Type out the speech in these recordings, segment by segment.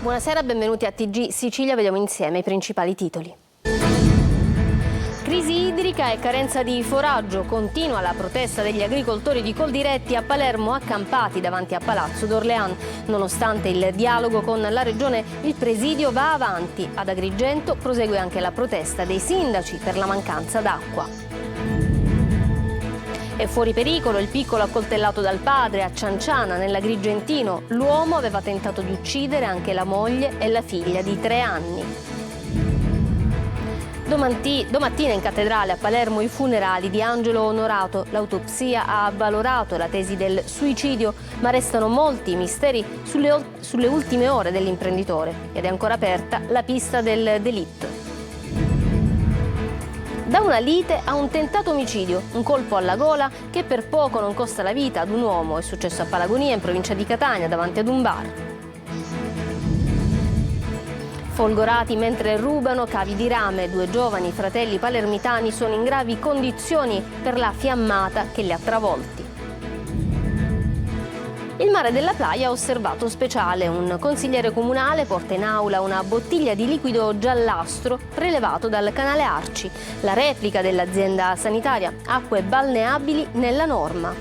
Buonasera, benvenuti a TG Sicilia, vediamo insieme i principali titoli. Crisi idrica e carenza di foraggio, continua la protesta degli agricoltori di Coldiretti a Palermo accampati davanti a Palazzo d'Orléans. Nonostante il dialogo con la regione, il presidio va avanti. Ad Agrigento prosegue anche la protesta dei sindaci per la mancanza d'acqua. È fuori pericolo il piccolo accoltellato dal padre a Cianciana, nell'Agrigentino. L'uomo aveva tentato di uccidere anche la moglie e la figlia di 3 anni. Domattina in cattedrale a Palermo i funerali di Angelo Onorato. L'autopsia ha avvalorato la tesi del suicidio, ma restano molti misteri sulle ultime ore dell'imprenditore ed è ancora aperta la pista del delitto. Da una lite a un tentato omicidio, un colpo alla gola che per poco non costa la vita ad un uomo. È successo a Palagonia, in provincia di Catania, davanti ad un bar. Folgorati mentre rubano cavi di rame, 2 giovani fratelli palermitani sono in gravi condizioni per la fiammata che li ha travolti. Il mare della Playa ha osservato speciale. Un consigliere comunale porta in aula una bottiglia di liquido giallastro prelevato dal canale Arci, la replica dell'azienda sanitaria, acque balneabili nella norma.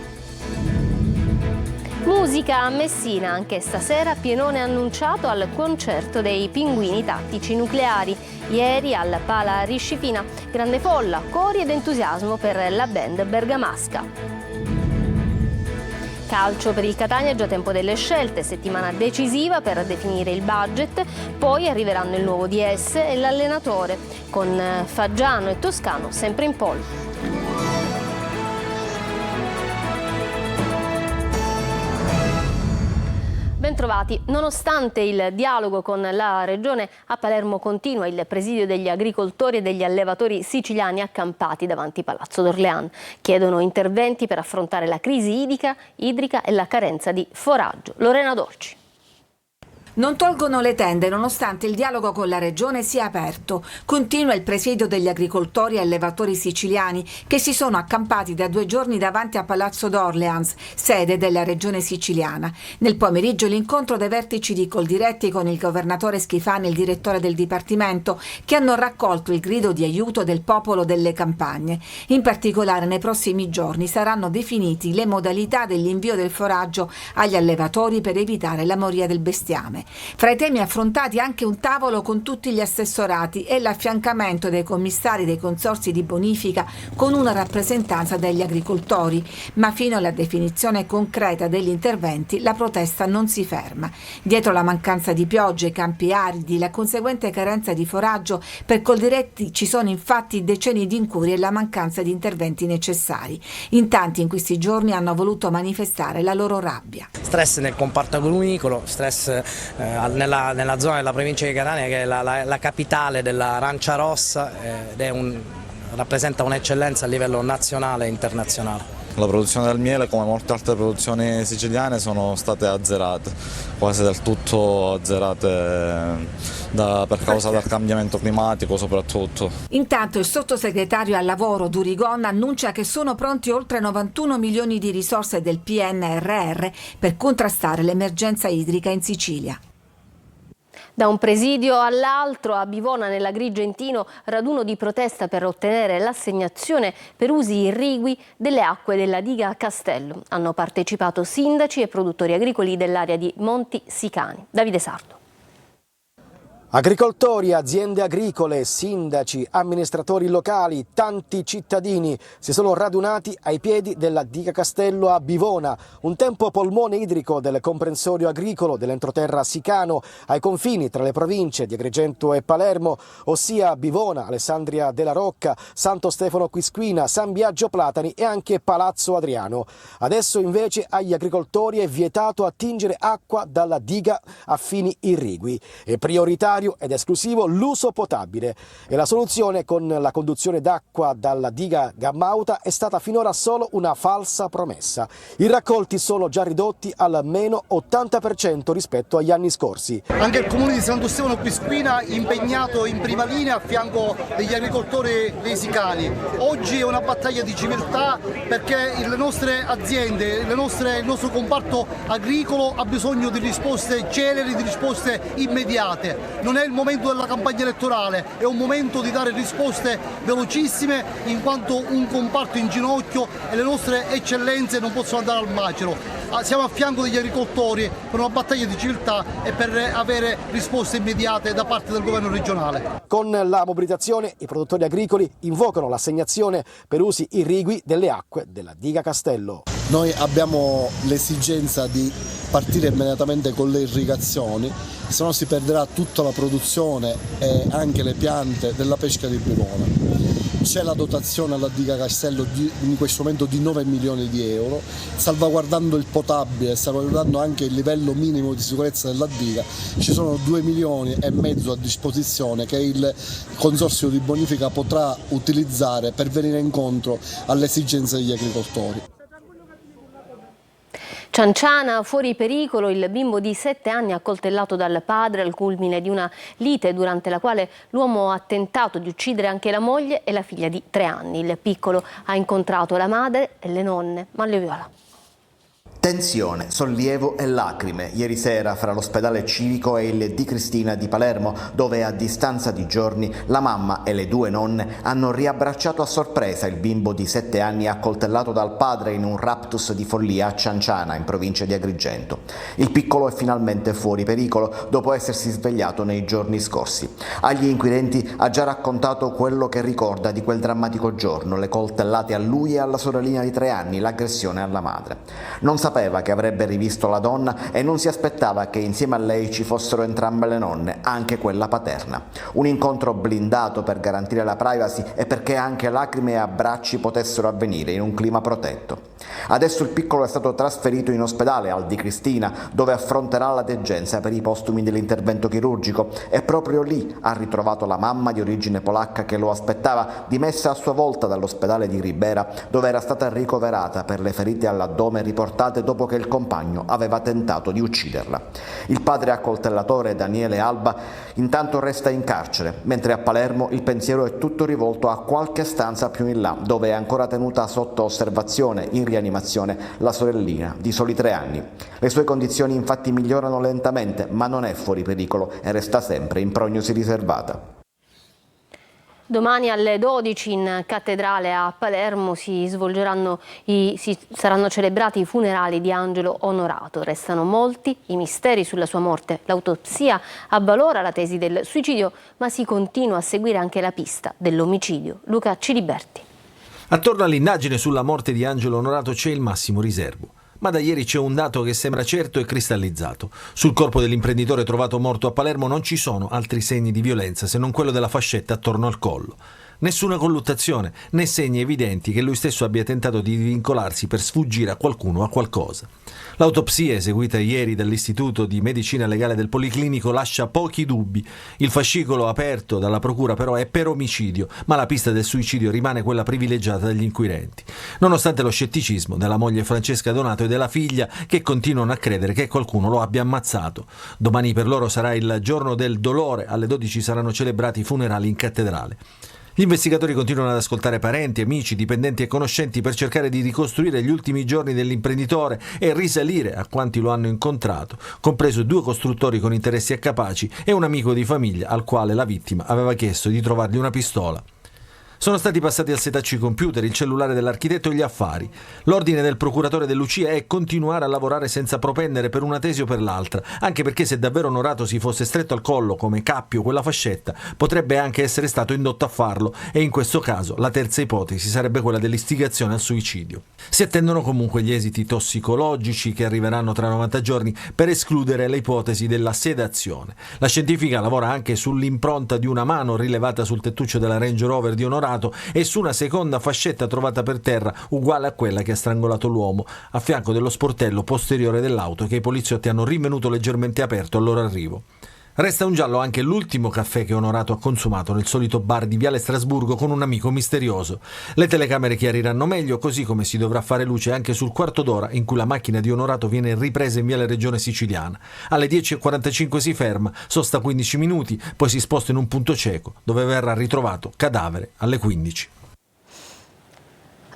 Musica a Messina, anche stasera pienone annunciato al concerto dei Pinguini Tattici Nucleari. Ieri al Pala Riscifina, grande folla, cori ed entusiasmo per la band bergamasca. Calcio per il Catania, è già tempo delle scelte, settimana decisiva per definire il budget, poi arriveranno il nuovo DS e l'allenatore, con Faggiano e Toscano sempre in pole. Bentrovati. Nonostante il dialogo con la regione, a Palermo continua il presidio degli agricoltori e degli allevatori siciliani accampati davanti Palazzo d'Orléans. Chiedono interventi per affrontare la crisi idrica e la carenza di foraggio. Lorena Dolci. Non tolgono le tende nonostante il dialogo con la regione sia aperto. Continua il presidio degli agricoltori e allevatori siciliani che si sono accampati da 2 giorni davanti a Palazzo d'Orléans, sede della regione siciliana. Nel pomeriggio l'incontro dei vertici di Coldiretti con il governatore Schifani e il direttore del dipartimento, che hanno raccolto il grido di aiuto del popolo delle campagne. In particolare nei prossimi giorni saranno definiti le modalità dell'invio del foraggio agli allevatori per evitare la moria del bestiame. Fra i temi affrontati anche un tavolo con tutti gli assessorati e l'affiancamento dei commissari dei consorzi di bonifica con una rappresentanza degli agricoltori, ma fino alla definizione concreta degli interventi la protesta non si ferma. Dietro la mancanza di piogge, campi aridi, la conseguente carenza di foraggio, per Coldiretti ci sono infatti decenni di incurie e la mancanza di interventi necessari. In tanti in questi giorni hanno voluto manifestare la loro rabbia. Stress nel comparto agrumicolo, stress nella zona della provincia di Catania, che è la capitale dell'arancia rossa ed rappresenta un'eccellenza a livello nazionale e internazionale. La produzione del miele, come molte altre produzioni siciliane, sono state azzerate, quasi del tutto azzerate per causa del cambiamento climatico soprattutto. Intanto il sottosegretario al lavoro Durigon annuncia che sono pronti oltre 91 milioni di risorse del PNRR per contrastare l'emergenza idrica in Sicilia. Da un presidio all'altro, a Bivona nell'Agrigentino, raduno di protesta per ottenere l'assegnazione per usi irrigui delle acque della diga Castello. Hanno partecipato sindaci e produttori agricoli dell'area di Monti Sicani. Davide Sardo. Agricoltori, aziende agricole, sindaci, amministratori locali, tanti cittadini si sono radunati ai piedi della diga Castello a Bivona, un tempo polmone idrico del comprensorio agricolo dell'entroterra sicano ai confini tra le province di Agrigento e Palermo, ossia Bivona, Alessandria della Rocca, Santo Stefano Quisquina, San Biagio Platani e anche Palazzo Adriano. Adesso invece agli agricoltori è vietato attingere acqua dalla diga a fini irrigui. È prioritario prioritario ed esclusivo l'uso potabile e la soluzione con la conduzione d'acqua dalla diga Gammauta è stata finora solo una falsa promessa. I raccolti sono già ridotti al meno 80% rispetto agli anni scorsi. Anche il comune di Santo Stefano Quispina è impegnato in prima linea a fianco degli agricoltori lesicani. Oggi è una battaglia di civiltà perché le nostre aziende, il nostro comparto agricolo ha bisogno di risposte celeri, di risposte immediate. Non è il momento della campagna elettorale, è un momento di dare risposte velocissime in quanto un comparto in ginocchio e le nostre eccellenze non possono andare al macero. Siamo a fianco degli agricoltori per una battaglia di civiltà e per avere risposte immediate da parte del governo regionale. Con la mobilitazione i produttori agricoli invocano l'assegnazione per usi irrigui delle acque della diga Castello. Noi abbiamo l'esigenza di partire immediatamente con le irrigazioni, se no si perderà tutta la produzione e anche le piante della pesca di Bivona. C'è la dotazione alla diga Castello in questo momento di 9 milioni di euro, salvaguardando il potabile, salvaguardando anche il livello minimo di sicurezza della diga. Ci sono 2 milioni e mezzo a disposizione che il consorzio di bonifica potrà utilizzare per venire incontro alle esigenze degli agricoltori. Cianciana, fuori pericolo, il bimbo di 7 anni accoltellato dal padre al culmine di una lite durante la quale l'uomo ha tentato di uccidere anche la moglie e la figlia di 3 anni. Il piccolo ha incontrato la madre e le nonne. Manlio Viola. Tensione, sollievo e lacrime ieri sera fra l'ospedale civico e il Di Cristina di Palermo, dove a distanza di giorni la mamma e le 2 nonne hanno riabbracciato a sorpresa il bimbo di 7 anni accoltellato dal padre in un raptus di follia a Cianciana, in provincia di Agrigento. Il piccolo è finalmente fuori pericolo dopo essersi svegliato nei giorni scorsi. Agli inquirenti ha già raccontato quello che ricorda di quel drammatico giorno, le coltellate a lui e alla sorellina di 3 anni, l'aggressione alla madre. Non sapeva che avrebbe rivisto la donna e non si aspettava che insieme a lei ci fossero entrambe le nonne, anche quella paterna. Un incontro blindato per garantire la privacy e perché anche lacrime e abbracci potessero avvenire in un clima protetto. Adesso il piccolo è stato trasferito in ospedale al Di Cristina, dove affronterà la degenza per i postumi dell'intervento chirurgico, e proprio lì ha ritrovato la mamma di origine polacca che lo aspettava, dimessa a sua volta dall'ospedale di Ribera, dove era stata ricoverata per le ferite all'addome riportate dopo che il compagno aveva tentato di ucciderla. Il padre accoltellatore, Daniele Alba, intanto resta in carcere, mentre a Palermo il pensiero è tutto rivolto a qualche stanza più in là, dove è ancora tenuta sotto osservazione in rianimazione la sorellina di soli 3 anni. Le sue condizioni infatti migliorano lentamente, ma non è fuori pericolo e resta sempre in prognosi riservata. Domani alle 12 in cattedrale a Palermo saranno celebrati i funerali di Angelo Onorato. Restano molti i misteri sulla sua morte. L'autopsia avvalora la tesi del suicidio, ma si continua a seguire anche la pista dell'omicidio. Luca Ciliberti. Attorno all'indagine sulla morte di Angelo Onorato c'è il massimo riservo. Ma da ieri c'è un dato che sembra certo e cristallizzato. Sul corpo dell'imprenditore trovato morto a Palermo non ci sono altri segni di violenza se non quello della fascetta attorno al collo. Nessuna colluttazione, né segni evidenti che lui stesso abbia tentato di vincolarsi per sfuggire a qualcuno o a qualcosa. L'autopsia eseguita ieri dall'Istituto di Medicina Legale del Policlinico lascia pochi dubbi. Il fascicolo aperto dalla procura però è per omicidio, ma la pista del suicidio rimane quella privilegiata dagli inquirenti. Nonostante lo scetticismo della moglie Francesca Donato e della figlia, che continuano a credere che qualcuno lo abbia ammazzato. Domani per loro sarà il giorno del dolore, alle 12 saranno celebrati i funerali in cattedrale. Gli investigatori continuano ad ascoltare parenti, amici, dipendenti e conoscenti per cercare di ricostruire gli ultimi giorni dell'imprenditore e risalire a quanti lo hanno incontrato, compreso 2 costruttori con interessi accapaci e un amico di famiglia al quale la vittima aveva chiesto di trovargli una pistola. Sono stati passati al setaccio i computer, il cellulare dell'architetto e gli affari. L'ordine del procuratore del Lucia è continuare a lavorare senza propendere per una tesi o per l'altra, anche perché se davvero Onorato si fosse stretto al collo come Cappio quella fascetta, potrebbe anche essere stato indotto a farlo e in questo caso la terza ipotesi sarebbe quella dell'istigazione al suicidio. Si attendono comunque gli esiti tossicologici che arriveranno tra 90 giorni per escludere le ipotesi della sedazione. La scientifica lavora anche sull'impronta di una mano rilevata sul tettuccio della Range Rover di Onorato e su una seconda fascetta trovata per terra uguale a quella che ha strangolato l'uomo, a fianco dello sportello posteriore dell'auto che i poliziotti hanno rinvenuto leggermente aperto al loro arrivo. Resta un giallo anche l'ultimo caffè che Onorato ha consumato nel solito bar di Viale Strasburgo con un amico misterioso. Le telecamere chiariranno meglio, così come si dovrà fare luce anche sul quarto d'ora in cui la macchina di Onorato viene ripresa in Viale Regione Siciliana. Alle 10:45 si ferma, sosta 15 minuti, poi si sposta in un punto cieco, dove verrà ritrovato cadavere alle 15.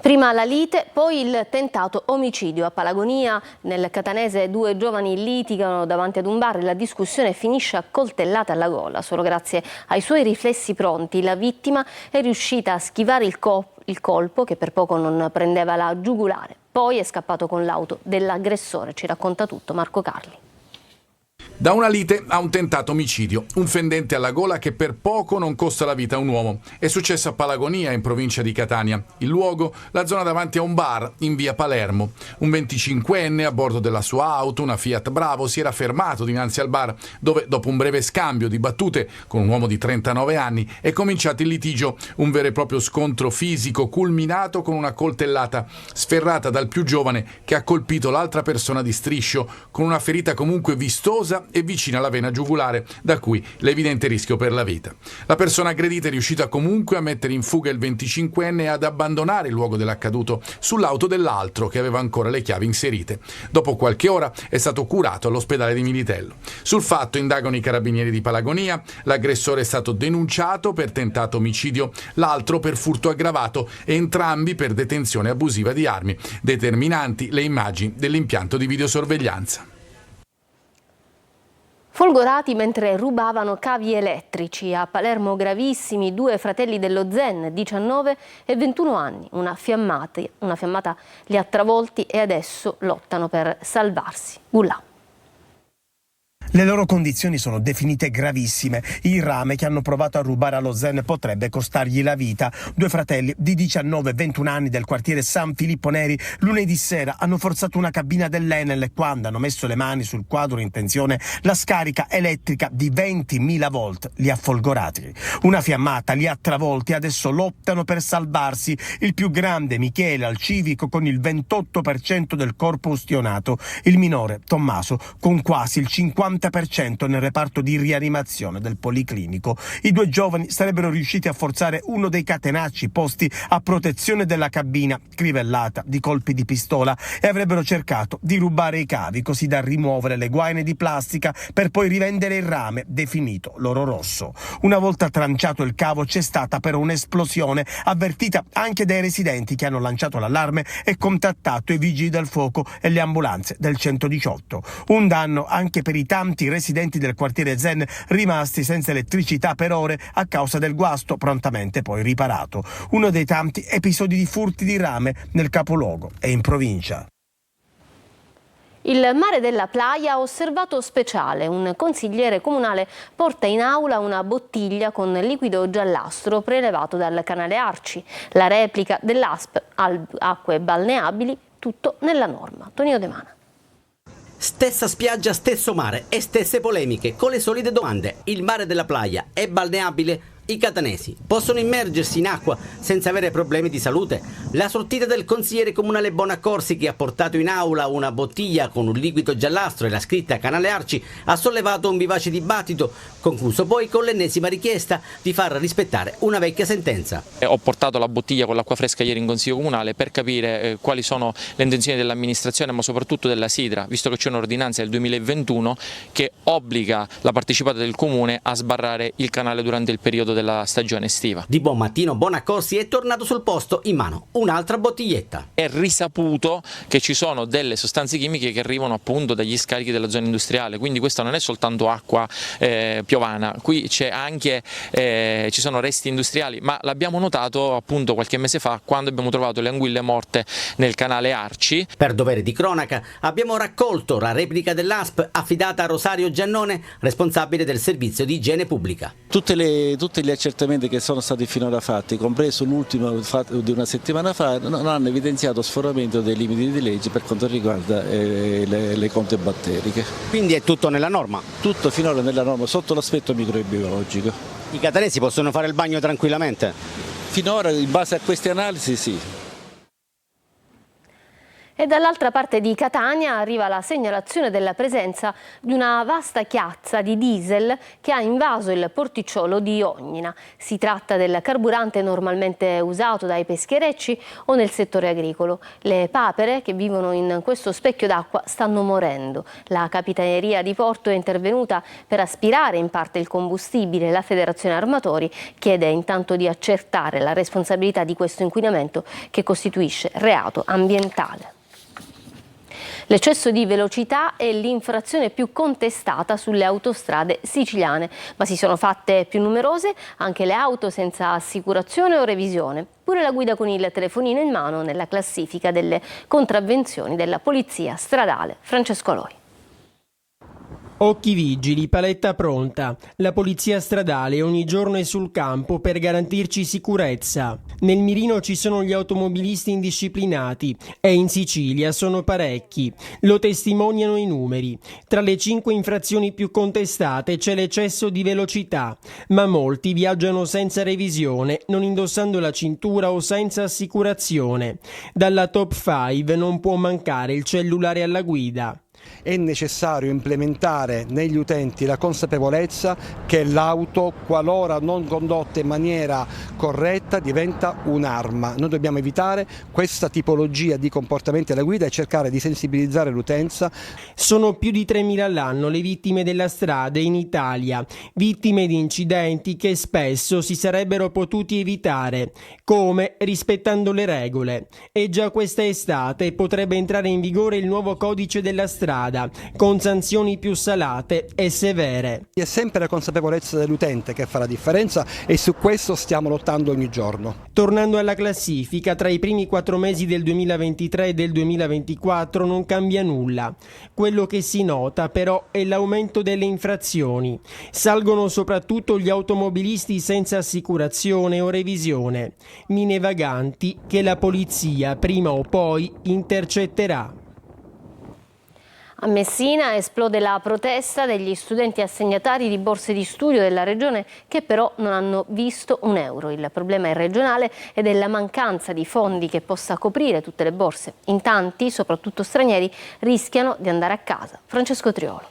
Prima la lite, poi il tentato omicidio. A Palagonia, nel catanese, 2 giovani litigano davanti ad un bar e la discussione finisce a coltellate alla gola. Solo grazie ai suoi riflessi pronti la vittima è riuscita a schivare il colpo che per poco non prendeva la giugulare. Poi è scappato con l'auto dell'aggressore. Ci racconta tutto Marco Carli. Da una lite a un tentato omicidio, un fendente alla gola che per poco non costa la vita a un uomo. È successo a Palagonia, in provincia di Catania. Il luogo, la zona davanti a un bar in via Palermo. Un 25enne a bordo della sua auto, una Fiat Bravo, si era fermato dinanzi al bar, dove dopo un breve scambio di battute con un uomo di 39 anni è cominciato il litigio, un vero e proprio scontro fisico culminato con una coltellata sferrata dal più giovane che ha colpito l'altra persona di striscio con una ferita comunque vistosa e vicina alla vena giugulare, da cui l'evidente rischio per la vita. La persona aggredita è riuscita comunque a mettere in fuga il 25enne e ad abbandonare il luogo dell'accaduto sull'auto dell'altro che aveva ancora le chiavi inserite. Dopo qualche ora è stato curato all'ospedale di Militello. Sul fatto indagano i carabinieri di Palagonia, l'aggressore è stato denunciato per tentato omicidio, l'altro per furto aggravato e entrambi per detenzione abusiva di armi, determinanti le immagini dell'impianto di videosorveglianza. Folgorati mentre rubavano cavi elettrici. A Palermo gravissimi 2 fratelli dello Zen, 19 e 21 anni. Una fiammata li ha travolti e adesso lottano per salvarsi. Gullà. Le loro condizioni sono definite gravissime. Il rame che hanno provato a rubare allo Zen potrebbe costargli la vita. 2 fratelli di 19 e 21 anni del quartiere San Filippo Neri lunedì sera hanno forzato una cabina dell'Enel e quando hanno messo le mani sul quadro in tensione la scarica elettrica di 20.000 volt li ha folgorati. Una fiammata li ha travolti e adesso lottano per salvarsi. Il più grande, Michele, al civico con il 28% del corpo ustionato. Il minore, Tommaso, con quasi il 50% nel reparto di rianimazione del Policlinico. I 2 giovani sarebbero riusciti a forzare uno dei catenacci posti a protezione della cabina, crivellata di colpi di pistola, e avrebbero cercato di rubare i cavi così da rimuovere le guaine di plastica per poi rivendere il rame definito l'oro rosso. Una volta tranciato il cavo c'è stata però un'esplosione avvertita anche dai residenti che hanno lanciato l'allarme e contattato i vigili del fuoco e le ambulanze del 118. Un danno anche per i tanti residenti del quartiere Zen rimasti senza elettricità per ore a causa del guasto, prontamente poi riparato. Uno dei tanti episodi di furti di rame nel capoluogo e in provincia. Il mare della Playa ha osservato speciale. Un consigliere comunale porta in aula una bottiglia con liquido giallastro prelevato dal canale Arci. La replica dell'ASP acque balneabili, tutto nella norma. Tonino De Mana. Stessa spiaggia, stesso mare e stesse polemiche con le solite domande. Il mare della Playa è balneabile? I catanesi possono immergersi in acqua senza avere problemi di salute? La sortita del consigliere comunale Bonaccorsi, che ha portato in aula una bottiglia con un liquido giallastro e la scritta Canale Arci, ha sollevato un vivace dibattito, concluso poi con l'ennesima richiesta di far rispettare una vecchia sentenza. Ho portato la bottiglia con l'acqua fresca ieri in Consiglio Comunale per capire quali sono le intenzioni dell'amministrazione, ma soprattutto della Sidra, visto che c'è un'ordinanza del 2021 che obbliga la partecipata del Comune a sbarrare il canale durante il periodo della stagione estiva. Di buon mattino Bonaccorsi è tornato sul posto, in mano un'altra bottiglietta. È risaputo che ci sono delle sostanze chimiche che arrivano appunto dagli scarichi della zona industriale, quindi questa non è soltanto acqua piovana, qui c'è anche ci sono resti industriali, ma l'abbiamo notato appunto qualche mese fa quando abbiamo trovato le anguille morte nel canale Arci. Per dovere di cronaca abbiamo raccolto la replica dell'ASP affidata a Rosario Giannone, responsabile del servizio di igiene pubblica. Tutti gli accertamenti che sono stati finora fatti, compreso l'ultimo di una settimana fa, non hanno evidenziato sforamento dei limiti di legge per quanto riguarda le conte batteriche. Quindi è tutto nella norma? Tutto finora nella norma, sotto l'aspetto microbiologico. I catanesi possono fare il bagno tranquillamente? Finora, in base a queste analisi, sì. E dall'altra parte di Catania arriva la segnalazione della presenza di una vasta chiazza di diesel che ha invaso il porticciolo di Ognina. Si tratta del carburante normalmente usato dai pescherecci o nel settore agricolo. Le papere che vivono in questo specchio d'acqua stanno morendo. La Capitaneria di Porto è intervenuta per aspirare in parte il combustibile. La Federazione Armatori chiede intanto di accertare la responsabilità di questo inquinamento che costituisce reato ambientale. L'eccesso di velocità è l'infrazione più contestata sulle autostrade siciliane, ma si sono fatte più numerose anche le auto senza assicurazione o revisione. Pure la guida con il telefonino in mano nella classifica delle contravvenzioni della Polizia Stradale. Francesco Loi. Occhi vigili, paletta pronta. La polizia stradale ogni giorno è sul campo per garantirci sicurezza. Nel mirino ci sono gli automobilisti indisciplinati e in Sicilia sono parecchi. Lo testimoniano i numeri. Tra le 5 infrazioni più contestate c'è l'eccesso di velocità, ma molti viaggiano senza revisione, non indossando la cintura o senza assicurazione. Dalla top 5 non può mancare il cellulare alla guida. È necessario implementare negli utenti la consapevolezza che l'auto, qualora non condotta in maniera corretta, diventa un'arma. Noi dobbiamo evitare questa tipologia di comportamenti alla guida e cercare di sensibilizzare l'utenza. Sono più di 3.000 all'anno le vittime della strada in Italia, vittime di incidenti che spesso si sarebbero potuti evitare, come rispettando le regole. E già questa estate potrebbe entrare in vigore il nuovo codice della strada, con sanzioni più salate e severe. È sempre la consapevolezza dell'utente che fa la differenza e su questo stiamo lottando ogni giorno. Tornando alla classifica, tra i primi 4 mesi del 2023 e del 2024 non cambia nulla. Quello che si nota però è l'aumento delle infrazioni. Salgono soprattutto gli automobilisti senza assicurazione o revisione, mine vaganti che la polizia prima o poi intercetterà. A Messina esplode la protesta degli studenti assegnatari di borse di studio della regione che però non hanno visto un euro. Il problema è regionale ed è la mancanza di fondi che possa coprire tutte le borse. In tanti, soprattutto stranieri, rischiano di andare a casa. Francesco Triolo.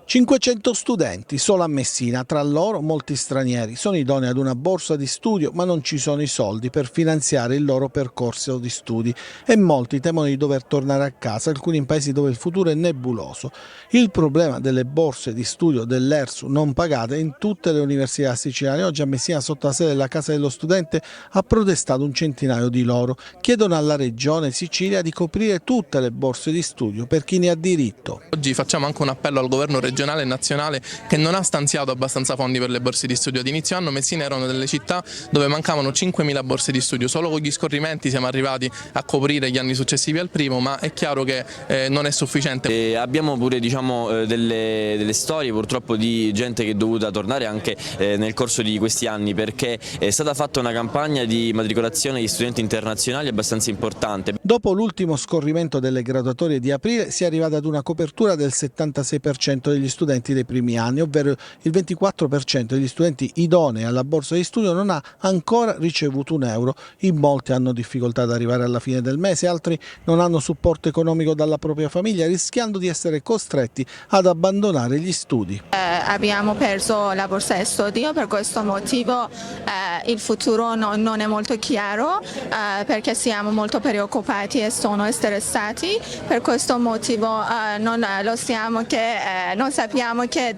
500 studenti solo a Messina, tra loro molti stranieri, sono idonei ad una borsa di studio ma non ci sono i soldi per finanziare il loro percorso di studi e molti temono di dover tornare a casa, alcuni in paesi dove il futuro è nebuloso. Il problema delle borse di studio dell'ERSU non pagate in tutte le università siciliane. Oggi a Messina, sotto la sede della Casa dello Studente, ha protestato un centinaio di loro. Chiedono alla Regione Sicilia di coprire tutte le borse di studio per chi ne ha diritto. Oggi facciamo anche un appello al governo regionale e nazionale che non ha stanziato abbastanza fondi per le borse di studio. Ad inizio anno Messina era una delle città dove mancavano 5.000 borse di studio, solo con gli scorrimenti siamo arrivati a coprire gli anni successivi al primo, ma è chiaro che non è sufficiente. Abbiamo pure delle storie purtroppo di gente che è dovuta tornare anche nel corso di questi anni, perché è stata fatta una campagna di matricolazione di studenti internazionali abbastanza importante. Dopo l'ultimo scorrimento delle graduatorie di aprile si è arrivati ad una copertura del 76% degli studenti dei primi anni, ovvero il 24% degli studenti idonei alla borsa di studio non ha ancora ricevuto un euro. In molti hanno difficoltà ad arrivare alla fine del mese, altri non hanno supporto economico dalla propria famiglia, rischiando di essere costretti ad abbandonare gli studi. Abbiamo perso la borsa di studio, per questo motivo il futuro non è molto chiaro, perché siamo molto preoccupati e sono stressati. Per questo motivo non sappiamo che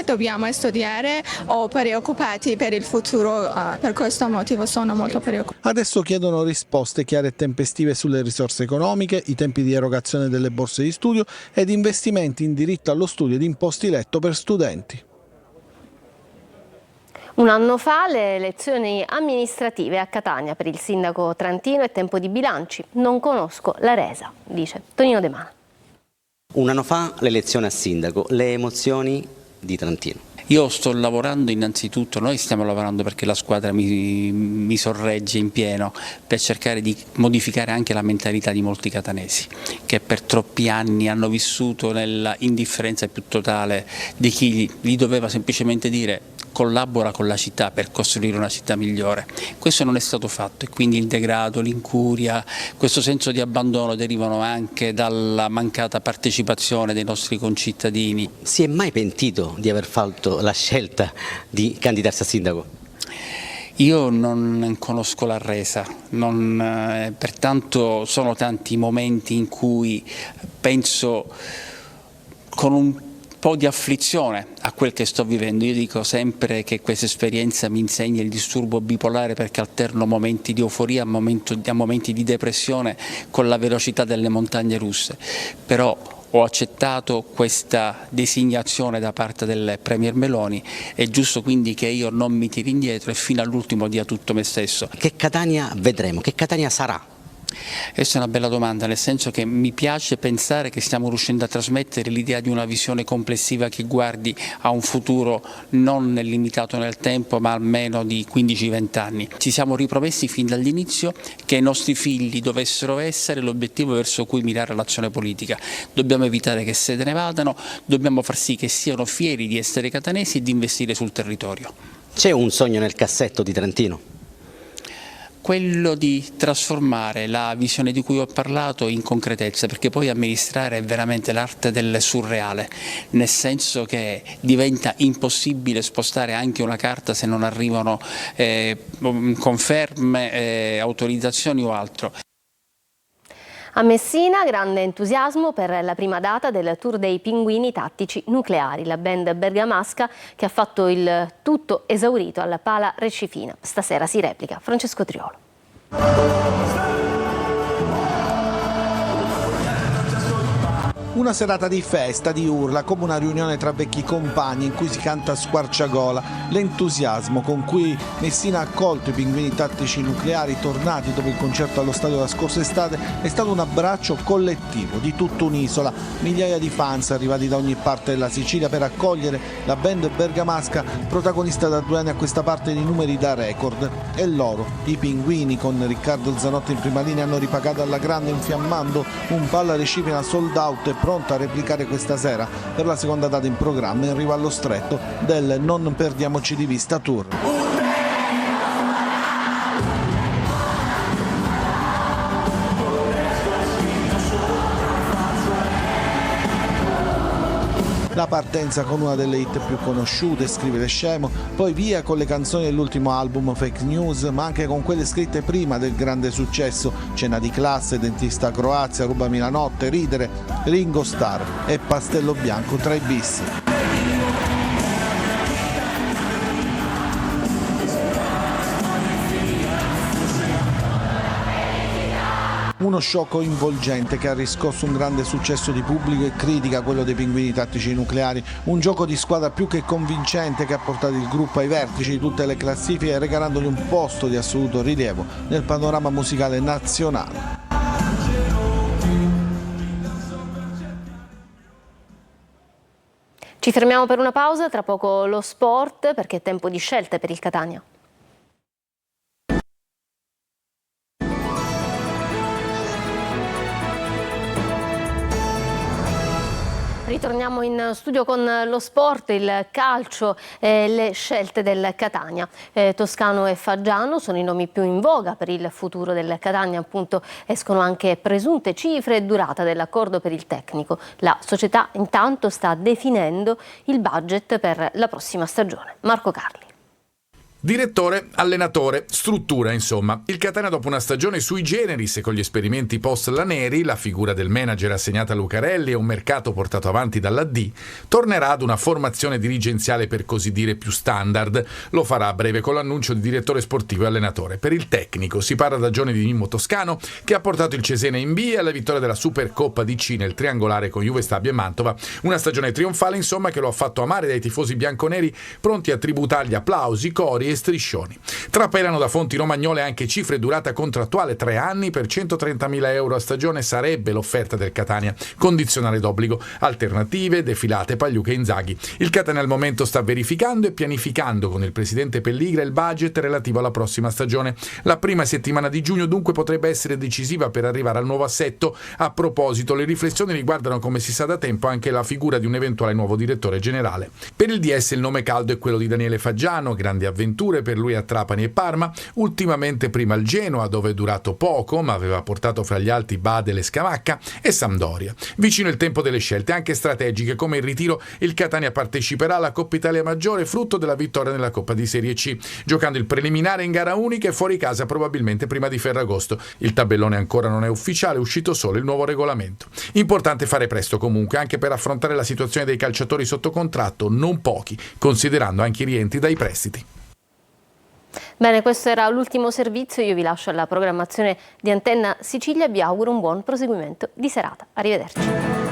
dobbiamo studiare o preoccupati per il futuro, per questo motivo sono molto preoccupati. Adesso chiedono risposte chiare e tempestive sulle risorse economiche, i tempi di erogazione delle borse di studio ed investimenti in diritto allo studio ed in posti letto per studenti. Un anno fa le elezioni amministrative a Catania per il sindaco trentino è tempo di bilanci. Non conosco la resa, dice Tonino De Mana. Un anno fa l'elezione a sindaco, le emozioni di Trentino. Io sto lavorando innanzitutto, noi stiamo lavorando perché la squadra mi sorregge in pieno per cercare di modificare anche la mentalità di molti catanesi che per troppi anni hanno vissuto nella indifferenza più totale di chi gli doveva semplicemente dire collabora con la città per costruire una città migliore. Questo non è stato fatto e quindi il degrado, l'incuria, questo senso di abbandono derivano anche dalla mancata partecipazione dei nostri concittadini. Si è mai pentito di aver fatto la scelta di candidarsi a sindaco? Io non conosco la resa, pertanto sono tanti momenti in cui penso con un po' di afflizione a quel che sto vivendo. Io dico sempre che questa esperienza mi insegna il disturbo bipolare, perché alterno momenti di euforia a momenti di depressione con la velocità delle montagne russe, però ho accettato questa designazione da parte del Premier Meloni, è giusto quindi che io non mi tiri indietro e fino all'ultimo dia tutto me stesso. Che Catania vedremo? Che Catania sarà? Questa è una bella domanda, nel senso che mi piace pensare che stiamo riuscendo a trasmettere l'idea di una visione complessiva che guardi a un futuro non limitato nel tempo, ma almeno di 15-20 anni. Ci siamo ripromessi fin dall'inizio che i nostri figli dovessero essere l'obiettivo verso cui mirare l'azione politica. Dobbiamo evitare che se ne vadano, dobbiamo far sì che siano fieri di essere catanesi e di investire sul territorio. C'è un sogno nel cassetto di Trentino? Quello di trasformare la visione di cui ho parlato in concretezza, perché poi amministrare è veramente l'arte del surreale, nel senso che diventa impossibile spostare anche una carta se non arrivano conferme, autorizzazioni o altro. A Messina grande entusiasmo per la prima data del Tour dei Pinguini Tattici Nucleari, la band bergamasca che ha fatto il tutto esaurito alla Pala Recifina. Stasera si replica Francesco Triolo. Una serata di festa, di urla, come una riunione tra vecchi compagni in cui si canta a squarciagola. L'entusiasmo con cui Messina ha accolto i Pinguini Tattici Nucleari tornati dopo il concerto allo stadio la scorsa estate è stato un abbraccio collettivo di tutta un'isola. Migliaia di fans arrivati da ogni parte della Sicilia per accogliere la band bergamasca, protagonista da 2 anni a questa parte di numeri da record. E loro, i Pinguini, con Riccardo Zanotti in prima linea, hanno ripagato alla grande infiammando un Pala Recifina sold out e pronta a replicare questa sera per la seconda data in programma in riva allo stretto del Non perdiamoci di vista Tour. La partenza con una delle hit più conosciute, Scrivere scemo, poi via con le canzoni dell'ultimo album Fake News, ma anche con quelle scritte prima del grande successo, Cena di classe, Dentista Croazia, Rubami la notte, Ridere, Ringo Starr e Pastello Bianco tra i bis. Uno show coinvolgente che ha riscosso un grande successo di pubblico e critica, quello dei Pinguini Tattici Nucleari, un gioco di squadra più che convincente che ha portato il gruppo ai vertici di tutte le classifiche, regalandogli un posto di assoluto rilievo nel panorama musicale nazionale. Ci fermiamo per una pausa, tra poco lo sport, perché è tempo di scelte per il Catania. Ritorniamo in studio con lo sport, il calcio e le scelte del Catania. Toscano e Faggiano sono i nomi più in voga per il futuro del Catania, appunto escono anche presunte cifre e durata dell'accordo per il tecnico. La società intanto sta definendo il budget per la prossima stagione. Marco Carli. Direttore, allenatore, struttura, insomma. Il Catania dopo una stagione sui generis e con gli esperimenti post-Laneri, la figura del manager assegnata a Lucarelli e un mercato portato avanti dalla D, tornerà ad una formazione dirigenziale per così dire più standard. Lo farà a breve con l'annuncio di direttore sportivo e allenatore. Per il tecnico si parla da giorni di Mimmo Toscano, che ha portato il Cesena in B e alla vittoria della Supercoppa DC nel triangolare con Juve Stabia e Mantova. Una stagione trionfale, insomma, che lo ha fatto amare dai tifosi bianconeri, pronti a tributargli applausi, cori e e striscioni. Trapelano da fonti romagnole anche cifre durata contrattuale 3 anni per 130.000 euro a stagione sarebbe l'offerta del Catania, condizionale d'obbligo, alternative, defilate, Pagliuca e Inzaghi. Il Catania al momento sta verificando e pianificando con il presidente Pelligra il budget relativo alla prossima stagione. La prima settimana di giugno dunque potrebbe essere decisiva per arrivare al nuovo assetto. A proposito, le riflessioni riguardano, come si sa da tempo, anche la figura di un eventuale nuovo direttore generale. Per il DS il nome caldo è quello di Daniele Faggiano, grandi avventure per lui a Trapani e Parma, ultimamente prima il Genoa dove è durato poco ma aveva portato fra gli alti Badel e Scamacca, e Sampdoria. Vicino il tempo delle scelte anche strategiche, come il ritiro, il Catania parteciperà alla Coppa Italia Maggiore frutto della vittoria nella Coppa di Serie C, giocando il preliminare in gara unica e fuori casa probabilmente prima di Ferragosto. Il tabellone ancora non è ufficiale, è uscito solo il nuovo regolamento. Importante fare presto comunque anche per affrontare la situazione dei calciatori sotto contratto, non pochi, considerando anche i rientri dai prestiti. Bene, questo era l'ultimo servizio, io vi lascio alla programmazione di Antenna Sicilia e vi auguro un buon proseguimento di serata. Arrivederci.